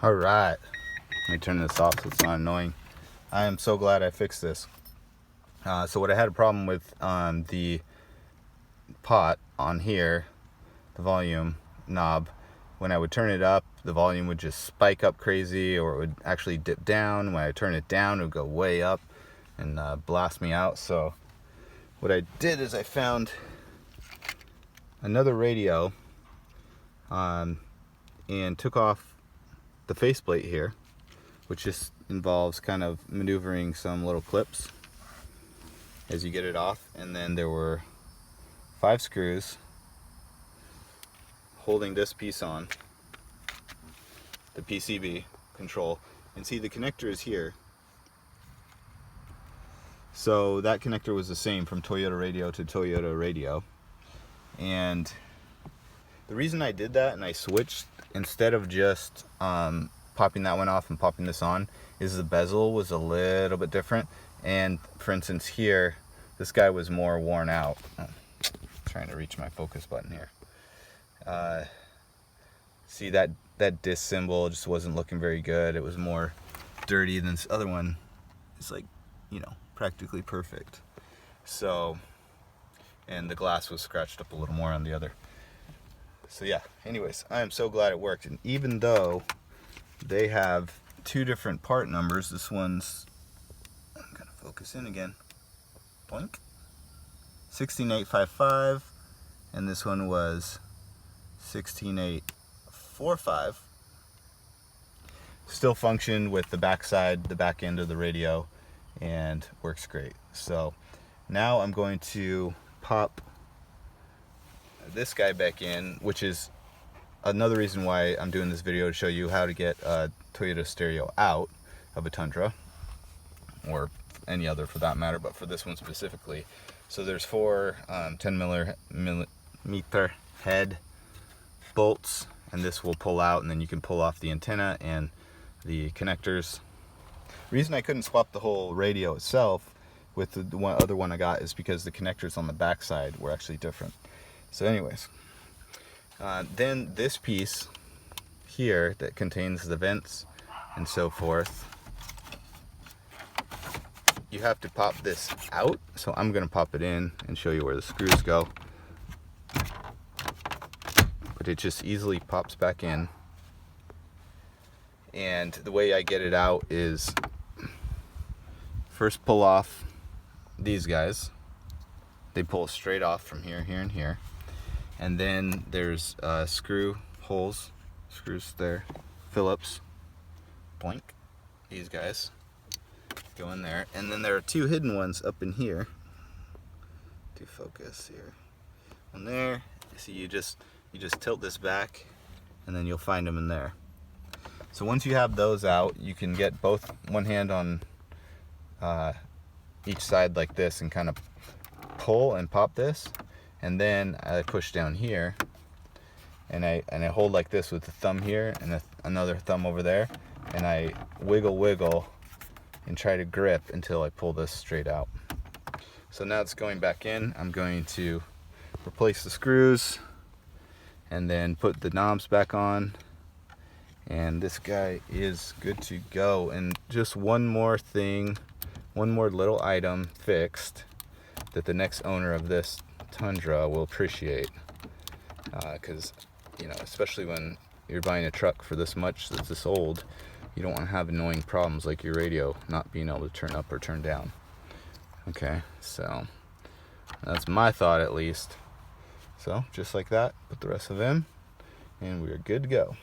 Alright, let me turn this off so it's not annoying. I am so glad I fixed this. So what I had a problem with the pot on here, the volume knob, when I would turn it up, the volume would just spike up crazy, or it would actually dip down. When I turn it down, it would go way up and blast me out. So what I did is I found another radio and took off the faceplate here, which just involves kind of maneuvering some little clips as you get it off. And then there were 5 screws holding this piece on, the PCB control. And see, the connector is here. So that connector was the same from Toyota radio to Toyota radio. And the reason I did that and I switched instead of just popping that one off and popping this on is the bezel was a little bit different. And for instance here, this guy was more worn out. I'm trying to reach my focus button here. See, that disc symbol just wasn't looking very good. It was more dirty than this other one. It's like, you know, practically perfect. So, and the glass was scratched up a little more on the other. So yeah, anyways, I am so glad it worked. And even though they have 2 different part numbers, this one's, I'm gonna focus in again, boink, 16855, and this one was 16845. Still functioned with the back end of the radio, and works great. So now I'm going to pop this guy back in, which is another reason why I'm doing this video, to show you how to get a Toyota stereo out of a Tundra, or any other for that matter, but for this one specifically. So there's 4 10 millimeter head bolts, and this will pull out, and then you can pull off the antenna and the connectors. The reason I couldn't swap the whole radio itself with the other one I got is because the connectors on the back side were actually different. So anyways, then this piece here that contains the vents and so forth, you have to pop this out. So I'm going to pop it in and show you where the screws go. But it just easily pops back in. And the way I get it out is first pull off these guys. They pull straight off from here, here, and here. And then there's screw holes, screws there, Phillips, boink, these guys go in there. And then there are 2 hidden ones up in here. To focus here, one there. See, you just tilt this back, and then you'll find them in there. So once you have those out, you can get one hand on each side like this and kind of pull and pop this. And then I push down here, and I hold like this with the thumb here and another thumb over there, and I wiggle and try to grip until I pull this straight out. So now it's going back in. I'm going to replace the screws and then put the knobs back on, and this guy is good to go. And just one more thing, one more little item fixed that the next owner of this Tundra will appreciate, because you know, especially when you're buying a truck for this much that's this old, you don't want to have annoying problems like your radio not being able to turn up or turn down. Okay, so that's my thought at least. So just like that, put the rest of them, and we're good to go.